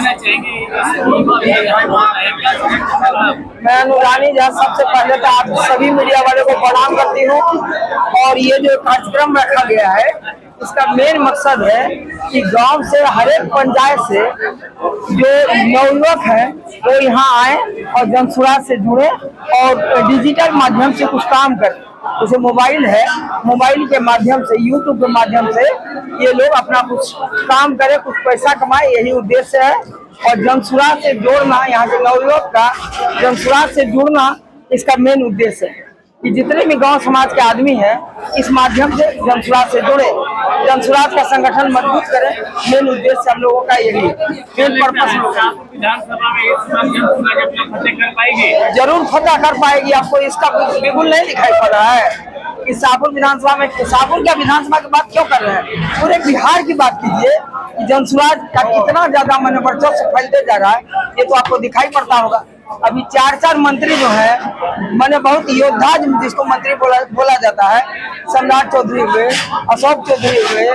कहना चाहेंगे? मैं अनुरानी झा सबसे पहले तो आप सभी मीडिया वाले को प्रणाम करती हूँ। और ये जो कार्यक्रम रखा गया है इसका मेन मकसद है कि गांव से हर एक पंचायत से जो नवयुवक हैं वो यहाँ आए और जनसुराज से जुड़े और डिजिटल माध्यम से कुछ काम करें। जैसे मोबाइल है, मोबाइल के माध्यम से, यूट्यूब के माध्यम से ये लोग अपना कुछ काम करें, कुछ पैसा कमाए, यही उद्देश्य है। और जनसुराज से जोड़ना, यहाँ के नवयुवक का जनसुराज से जुड़ना इसका मेन उद्देश्य है कि जितने भी गांव समाज के आदमी हैं इस माध्यम से जनसुराज से जुड़े, जनसुराज का संगठन मजबूत करें। मेन उद्देश्य हम लोगों का यही मेन पर्पस। विधानसभा में इस माध्यम से फतेह कर पाएगी? जरूर फतेह कर पाएगी। आपको इसका बिल्कुल नहीं दिखाई पड़ रहा है कि शाहपुर विधानसभा में, शाहपुर क्या विधानसभा की बात क्यों कर रहे हैं, पूरे बिहार की बात कीजिए कि जनसुराज का कितना ज्यादा मन वर्चस्व फैलते जा रहा है, ये तो आपको दिखाई पड़ता होगा। अभी 4 मंत्री जो है, मैंने बहुत योद्धा जिसको मंत्री बोला जाता है, सम्राट चौधरी हुए, अशोक चौधरी हुए,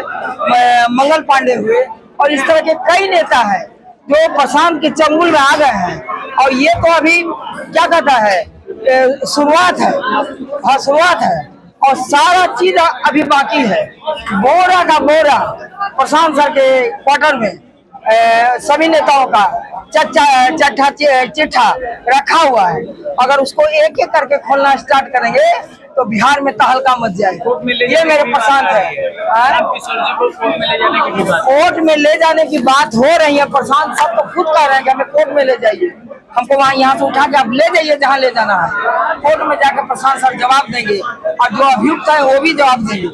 मंगल पांडे हुए, और इस तरह के कई नेता हैं जो प्रशांत के चंगुल में आ गए हैं। और ये तो अभी क्या कहता है, शुरुआत है। हाँ, शुरुआत है और सारा चीज अभी बाकी है। बोरा का बोरा प्रशांत सर के क्वार्टर में सभी नेताओं का चिट्ठा रखा हुआ है। अगर उसको एक एक करके खोलना स्टार्ट करेंगे तो बिहार में तहलका मच जाएगा। ये मेरे प्रशांत है। कोर्ट में ले जाने की बात हो रही है। प्रशांत सब तो खुद कह रहे हैं कि हमें कोर्ट में ले जाइए, हमको वहाँ यहाँ से उठा के आप ले जाइए जहाँ ले जाना है। कोर्ट में जाकर प्रशांत सर जवाब देंगे और जो अभियुक्त है वो भी जवाब देंगे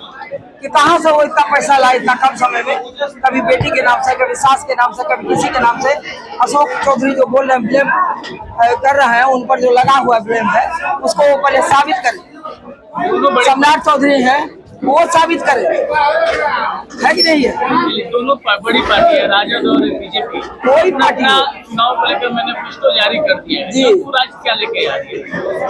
कि कहाँ से वो इतना पैसा लाए इतना कम समय में, कभी बेटी के नाम से, कभी सास के नाम से, कभी किसी के नाम से। अशोक चौधरी जो बोल रहे हैं, ब्लेम कर रहे हैं, उन पर जो लगा हुआ ब्लेम है उसको वो पहले साबित करें। सम्राट चौधरी है वो साबित करे, है कि नहीं है? दोनों बड़ी पार्टी है, राजद और बीजेपी। कोई पार्टी चुनाव को लेकर मैनिफेस्टो जारी कर दिया है। जनसुराज क्या लेके आ रही है?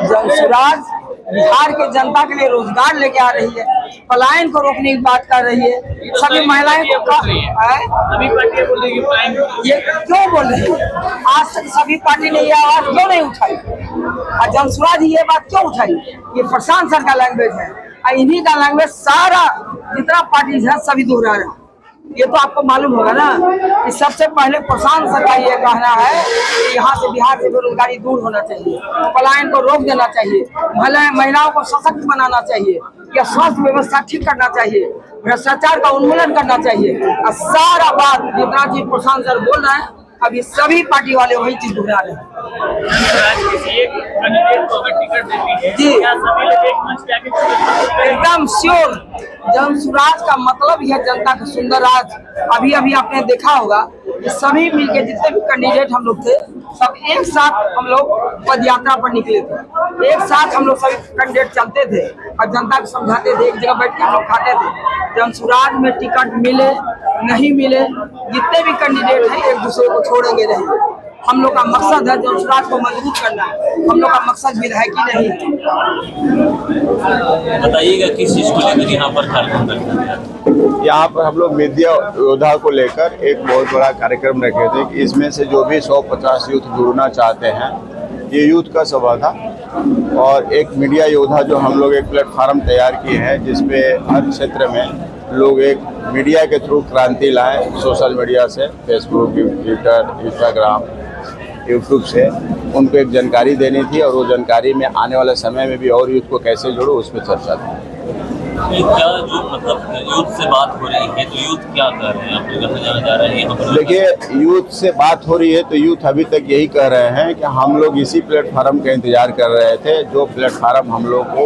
जनसुराज बिहार के जनता के लिए रोजगार लेके आ रही है, पलायन को रोकने की बात कर रही है। सभी महिलाएं को सभी पार्टियां बोल रही है, ये क्यों बोल रही है? आज तक सभी पार्टी ने ये आवाज क्यों नहीं उठाई और जनसुराज ये बात क्यों उठाई? ये प्रशांत सर का लैंग्वेज है और इन्हीं का लैंग्वेज सारा जितना पार्टी है सभी दोहरा रहे हैं। ये तो आपको मालूम होगा ना कि सबसे पहले प्रशांत सर का ये कहना है कि यहाँ से बिहार से बेरोजगारी दूर होना चाहिए, पलायन को रोक देना चाहिए, महिलाओं को सशक्त बनाना चाहिए, या स्वास्थ्य व्यवस्था ठीक करना चाहिए, भ्रष्टाचार का उन्मूलन करना चाहिए। और सारा बात जितना चीज प्रशांत सर बोल रहे हैं अभी सभी पार्टी वाले वही चीज दोहरा रहे हैं। जी एकदम श्योर। जनसुराज का मतलब यह जनता का सुंदर राज। अभी अभी आपने देखा होगा कि सभी मिलके जितने भी कैंडिडेट हम लोग थे सब एक साथ हम लोग पद यात्रा पर निकले थे। एक साथ हम लोग सभी कैंडिडेट चलते थे और जनता को समझाते थे, एक जगह बैठ के हम लोग खाते थे। जनसुराज में टिकट मिले नहीं मिले, जितने भी कैंडिडेट हैं एक दूसरे को छोड़ेंगे नहीं। हम लोग का मकसद है जनसुराज को मजबूत करना है। हम लोग का मकसद विधायकी नहीं है। बताइएगा किस चीज को लेकर यहाँ पर कार्यक्रम करते हैं? यहाँ पर हम लोग मीडिया योद्धा को लेकर एक बहुत बड़ा कार्यक्रम रखे थे कि इसमें से जो भी 150 यूथ जुड़ना चाहते हैं, ये यूथ का सभा था। और एक मीडिया योद्धा जो हम लोग एक प्लेटफार्म तैयार किए हैं जिसपे हर क्षेत्र में लोग एक मीडिया के थ्रू क्रांति लाएं, सोशल मीडिया से, फेसबुक, ट्विटर, इंस्टाग्राम, यूट्यूब से उनको एक जानकारी देनी थी। और वो जानकारी में आने वाले समय में भी और यूथ को कैसे जोड़ो उस पर चर्चा थी। क्या जो मतलब यूथ से बात हो रही है तो यूथ क्या कर रहे हैं, आप लोग जाना जा रहे हैं यहाँ पर? देखिए, यूथ से बात हो रही है तो यूथ अभी तक यही कह रहे हैं कि हम लोग इसी प्लेटफार्म का इंतजार कर रहे थे, जो प्लेटफार्म हम लोग को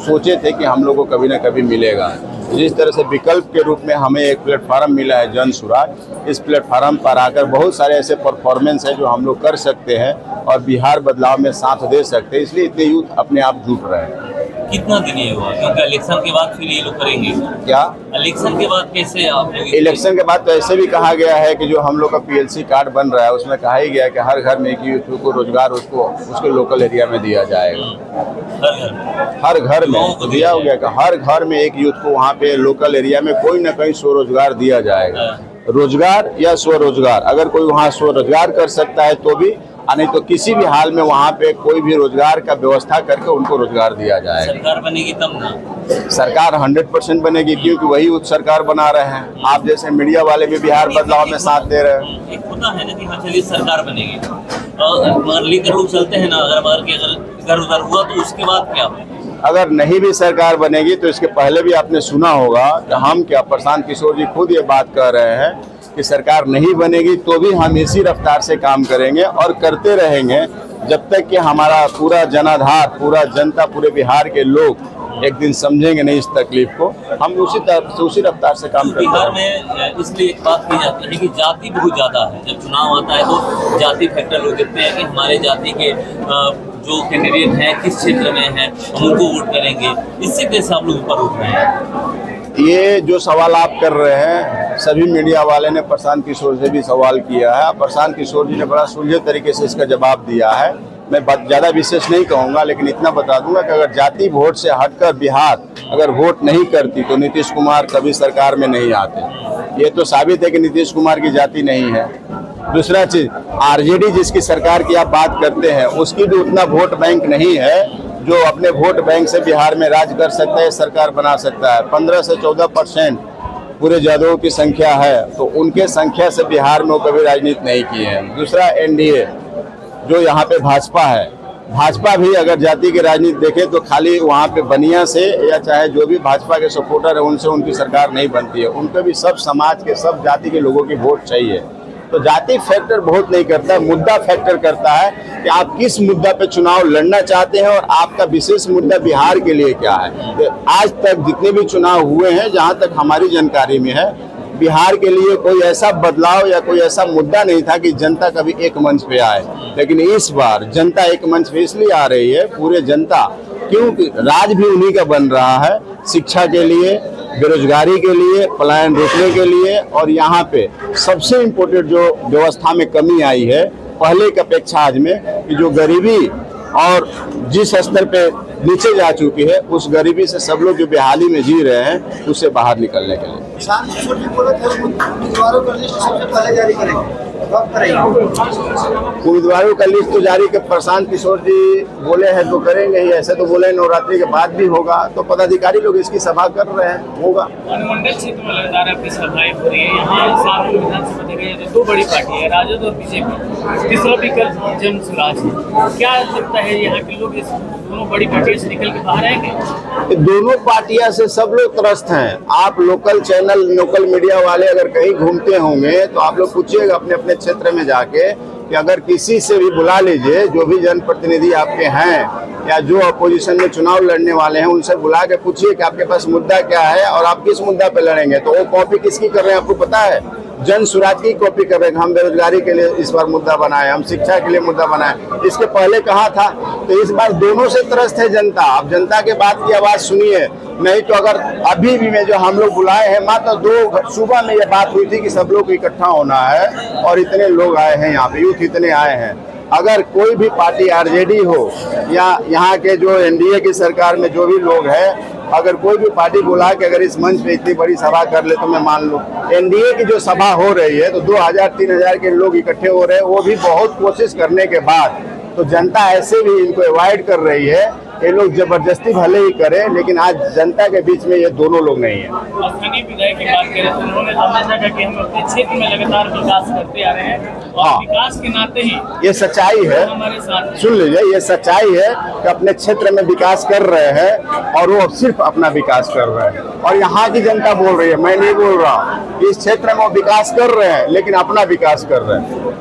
सोचे थे कि हम लोग को कभी ना कभी मिलेगा। जिस तरह से विकल्प के रूप में हमें एक प्लेटफार्म मिला है जनसुराज, इस प्लेटफार्म पर आकर बहुत सारे ऐसे परफॉर्मेंस हैं जो हम लोग कर सकते हैं और बिहार बदलाव में साथ दे सकते हैं। इसलिए इतने यूथ अपने आप जुट रहे हैं। कितना दिन ये हुआ, क्योंकि इलेक्शन के बाद फिर ये लोग करेंगे क्या? इलेक्शन के बाद कैसे आप लोग? इलेक्शन के बाद तो ऐसे भी कहा गया है कि जो हम लोग का PLC कार्ड बन रहा है उसमें कहा ही गया है कि हर घर में एक यूथ को रोजगार उसको उसके लोकल एरिया में दिया जाएगा। हर घर में दिया हो गया कि हर घर में एक यूथ को वहाँ पे लोकल एरिया में कोई ना कोई स्वरोजगार दिया जाएगा। रोजगार या स्वरोजगार, अगर कोई वहाँ स्वरोजगार कर सकता है तो भी, नहीं तो किसी भी हाल में वहाँ पे कोई भी रोजगार का व्यवस्था करके उनको रोजगार दिया जाएगा। सरकार बनेगी तब ना? सरकार 100% बनेगी, क्योंकि वही उच्च सरकार बना रहे हैं। आप जैसे मीडिया वाले भी बिहार बदलाव में साथ दे रहे हैं। एक होता है ना कि हाँ चलिए सरकार बनेगी, मगर लीडर लोग चलते हैं ना, अगर इधर उधर हुआ तो उसके बाद क्या होगा? अगर नहीं भी सरकार बनेगी तो इसके पहले भी आपने सुना होगा कि हम क्या, प्रशांत किशोर जी खुद ये बात कह रहे हैं कि सरकार नहीं बनेगी तो भी हम इसी रफ्तार से काम करेंगे और करते रहेंगे जब तक कि हमारा पूरा जनाधार, पूरा जनता, पूरे बिहार के लोग एक दिन समझेंगे नहीं इस तकलीफ को। हम उसी रफ्तार से काम करते हैं। बिहार में इसलिए एक बात कही जाती है कि जाति बहुत ज़्यादा है। जब चुनाव आता है तो जाति फैक्टर लोग देखते हैं कि हमारे जाति के जो कैंडिडेट हैं किस क्षेत्र में हैं, हम उनको वोट करेंगे। इससे कैसे आप लोग ऊपर उठ रहे हैं? ये जो सवाल आप कर रहे हैं, सभी मीडिया वाले ने प्रशांत किशोर से भी सवाल किया है। प्रशांत किशोर जी ने बड़ा सुलझे तरीके से इसका जवाब दिया है। मैं ज़्यादा विशेष नहीं कहूँगा, लेकिन इतना बता दूंगा कि अगर जाति वोट से हटकर बिहार अगर वोट नहीं करती तो नीतीश कुमार कभी सरकार में नहीं आते। ये तो साबित है कि नीतीश कुमार की जाति नहीं है। दूसरा चीज़, आरजेडी जिसकी सरकार की आप बात करते हैं, उसकी भी उतना वोट बैंक नहीं है जो अपने वोट बैंक से बिहार में राज कर सकता है, सरकार बना सकता है। 15 से 14% पूरे यादवों की संख्या है, तो उनके संख्या से बिहार में वो कभी राजनीति नहीं की है। दूसरा, एनडीए जो यहाँ पे भाजपा है, भाजपा भी अगर जाति की राजनीति देखें तो खाली वहाँ पे बनिया से या चाहे जो भी भाजपा के सपोर्टर है उनसे उनकी सरकार नहीं बनती है। उनको भी सब समाज के, सब जाति के लोगों की वोट चाहिए। तो जाति फैक्टर बहुत नहीं करता है, मुद्दा फैक्टर करता है कि आप किस मुद्दा पे चुनाव लड़ना चाहते हैं और आपका विशेष मुद्दा बिहार के लिए क्या है। तो आज तक जितने भी चुनाव हुए हैं, जहाँ तक हमारी जानकारी में है, बिहार के लिए कोई ऐसा बदलाव या कोई ऐसा मुद्दा नहीं था कि जनता कभी एक मंच पे आए। लेकिन इस बार जनता एक मंच पे इसलिए आ रही है, पूरे जनता, क्योंकि राज भी उन्हीं का बन रहा है, शिक्षा के लिए, बेरोजगारी के लिए, पलायन रोकने के लिए। और यहाँ पे सबसे इम्पोर्टेंट जो व्यवस्था में कमी आई है पहले की अपेक्षा आज में, कि जो गरीबी और जिस स्तर पे नीचे जा चुकी है, उस गरीबी से सब लोग जो बेहाली में जी रहे हैं उससे बाहर निकलने के लिए। उम्मीदवारों का लिस्ट सबसे पहले जारी करेंगे, कब करेंगे? उम्मीदवारों का लिस्ट तो जारी कर प्रशांत किशोर जी बोले हैं तो करेंगे ही। ऐसे तो बोले नवरात्रि के बाद भी होगा, तो पदाधिकारी लोग इसकी सभा कर रहे हैं, होगा। अनुमंडल क्षेत्र में लगातार आपकी सभाएं हो रही है। यहाँ सात विधानसभा जगह दो बड़ी पार्टी है, राजद और बीजेपी, तीसरा विकल्प जन स्वराज है। क्या लगता है यहाँ के लोग इस दोनों बड़ी पार्टियों से निकल के बाहर आएंगे? दोनों पार्टियां से सब लोग त्रस्त हैं। आप लोकल चैनल, लोकल मीडिया वाले अगर कहीं घूमते होंगे तो आप लोग पूछिएगा अपने अपने क्षेत्र में जाके कि अगर किसी से भी बुला लीजिए, जो भी जनप्रतिनिधि आपके हैं या जो अपोजिशन में चुनाव लड़ने वाले हैं, उनसे बुला के पूछिए कि आपके पास मुद्दा क्या है और आप किस मुद्दा पे लड़ेंगे। तो वो कॉपी किसकी कर रहे हैं आपको पता है? जन स्वराज की कॉपी कर रहे हैं। हम बेरोजगारी के लिए इस बार मुद्दा बनाए, हम शिक्षा के लिए मुद्दा बनाए, इसके पहले कहा था। तो इस बार दोनों से त्रस्त है जनता। आप जनता के बात की आवाज सुनिए, नहीं तो अगर अभी भी में जो हम लोग बुलाए हैं, मात्र 2 सुबह में ये बात हुई थी कि सब लोग इकट्ठा होना है और इतने लोग आए हैं, यहाँ पे यूथ इतने आए हैं। अगर कोई भी पार्टी आरजेडी हो या यहाँ के जो एनडीए की सरकार में जो भी लोग हैं, अगर कोई भी पार्टी बुला के अगर इस मंच पे इतनी बड़ी सभा कर ले, तो मैं मान लूँ एनडीए की जो सभा हो रही है तो 2000-3000 के लोग इकट्ठे हो रहे हैं, वो भी बहुत कोशिश करने के बाद। तो जनता ऐसे भी इनको अवॉइड कर रही है। ये लोग जबरदस्ती भले ही करें, लेकिन आज जनता के बीच में ये दोनों लोग नहीं है। स्थानीय विधायक की बात करें तो उन्होंने हमेशा कहा कि हम अपने क्षेत्र में लगातार विकास करते आ रहे हैं और विकास के नाते ही ये सच्चाई है। हमारे साथ सुन लीजिए, ये सच्चाई है कि अपने क्षेत्र में विकास कर रहे हैं और वो सिर्फ अपना विकास कर रहे हैं। और यहाँ की जनता बोल रही है, मैं नहीं बोल रहा। इस क्षेत्र में वो विकास कर रहे हैं लेकिन अपना विकास कर रहे हैं।